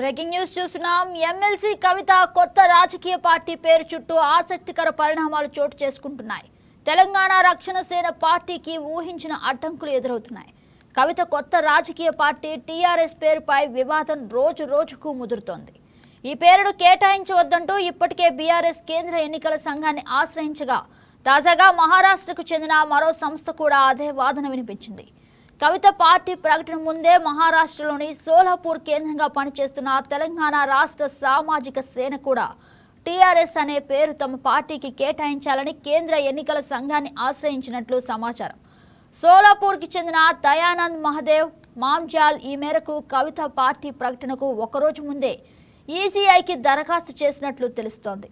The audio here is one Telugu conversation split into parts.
బ్రేకింగ్ న్యూస్ చూస్తున్నాం. ఎమ్మెల్సీ కవిత కొత్త రాజకీయ పార్టీ పేరు చుట్టూ ఆసక్తికర పరిణామాలు చోటు చేసుకుంటున్నాయి. తెలంగాణ రక్షణ సేన పార్టీకి ఊహించిన అడ్డంకులు ఎదురవుతున్నాయి. కవిత కొత్త రాజకీయ పార్టీ టీఆర్ఎస్ పేరుపై వివాదం రోజు రోజుకు ముదురుతోంది. ఈ పేరును కేటాయించవద్దంటూ ఇప్పటికే బీఆర్ఎస్ కేంద్ర ఎన్నికల సంఘాన్ని ఆశ్రయించగా తాజాగా మహారాష్ట్రకు చెందిన మరో సంస్థ కూడా అదే వాదన వినిపించింది. కవిత పార్టీ ప్రకటన ముందే మహారాష్ట్రలోని సోలాపూర్ కేంద్రంగా పనిచేస్తున్న తెలంగాణ రాష్ట్ర సామాజిక సేన కూడా టీఆర్ఎస్ అనే పేరు తమ పార్టీకి కేటాయించాలని కేంద్ర ఎన్నికల సంఘాన్ని ఆశ్రయించినట్లు సమాచారం. సోలాపూర్కి చెందిన దయానంద్ మహదేవ్ మాంజాల్ ఈ మేరకు కవిత పార్టీ ప్రకటనకు ఒకరోజు ముందే ఈసీఐకి దరఖాస్తు చేసినట్లు తెలుస్తోంది.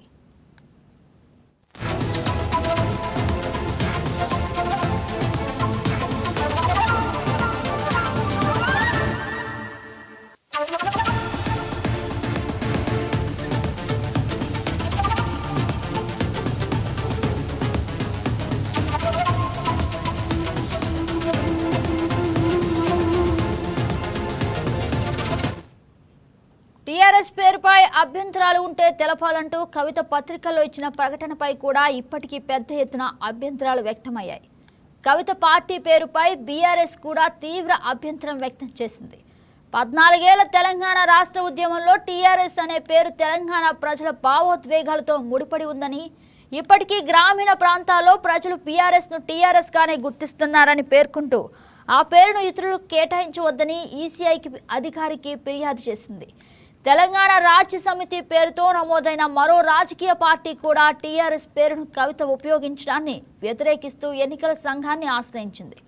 టీఆర్ఎస్ పేరుపై అభ్యంతరాలు ఉంటే తెలపాలంటూ కవిత పత్రికల్లో ఇచ్చిన ప్రకటనపై కూడా ఇప్పటికీ పెద్ద ఎత్తున అభ్యంతరాలు వ్యక్తమయ్యాయి. కవిత పార్టీ పేరుపై బీఆర్ఎస్ కూడా తీవ్ర అభ్యంతరం వ్యక్తం చేసింది. 14 ఏళ్ల తెలంగాణ రాష్ట్ర ఉద్యమంలో టీఆర్ఎస్ అనే పేరు తెలంగాణ ప్రజల భావోద్వేగాలతో ముడిపడి ఉందని, ఇప్పటికీ గ్రామీణ ప్రాంతాల్లో ప్రజలు బీఆర్ఎస్ను టీఆర్ఎస్గానే గుర్తిస్తున్నారని పేర్కొంటూ ఆ పేరును ఇతరులకు కేటాయించవద్దని ఈసీఐకి అధికారికి ఫిర్యాదు చేసింది. తెలంగాణ రాజ్య సమితి పేరుతో నమోదైన మరో రాజకీయ పార్టీ కూడా టీఆర్ఎస్ పేరును కవిత ఉపయోగించడాన్ని వ్యతిరేకిస్తూ ఎన్నికల సంఘాన్ని ఆశ్రయించింది.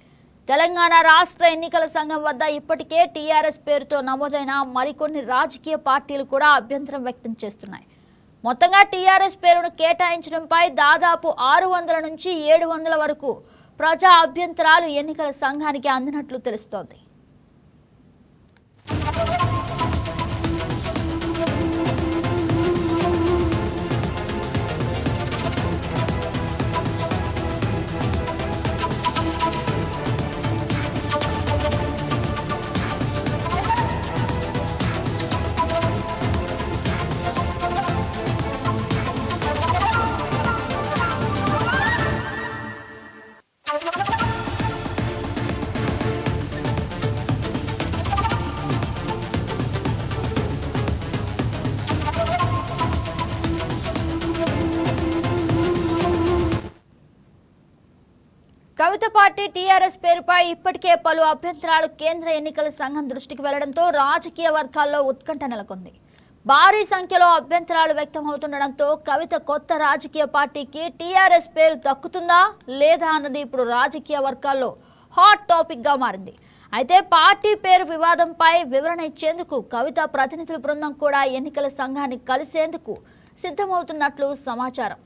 తెలంగాణ రాష్ట్ర ఎన్నికల సంఘం వద్ద ఇప్పటికే టీఆర్ఎస్ పేరుతో నమోదైన మరికొన్ని రాజకీయ పార్టీలు కూడా అభ్యంతరం వ్యక్తం చేస్తున్నాయి. మొత్తంగా టీఆర్ఎస్ పేరును కేటాయించడంపై దాదాపు 600 నుంచి 700 వరకు ప్రజా అభ్యంతరాలు ఎన్నికల సంఘానికి అందినట్లు తెలుస్తోంది. కవిత పార్టీ టీఆర్ఎస్ పేరుపై ఇప్పటికే పలు అభ్యంతరాలు కేంద్ర ఎన్నికల సంఘం దృష్టికి వెళ్లడంతో రాజకీయ వర్గాల్లో ఉత్కంఠ నెలకొంది. భారీ సంఖ్యలో అభ్యంతరాలు వ్యక్తమవుతుండడంతో కవిత కొత్త రాజకీయ పార్టీకి టీఆర్ఎస్ పేరు దక్కుతుందా లేదా అన్నది ఇప్పుడు రాజకీయ వర్గాల్లో హాట్ టాపిక్ గా మారింది. అయితే పార్టీ పేరు వివాదంపై వివరణ ఇచ్చేందుకు కవిత ప్రతినిధుల బృందం కూడా ఎన్నికల సంఘాన్ని కలిసేందుకు సిద్ధమవుతున్నట్లు సమాచారం.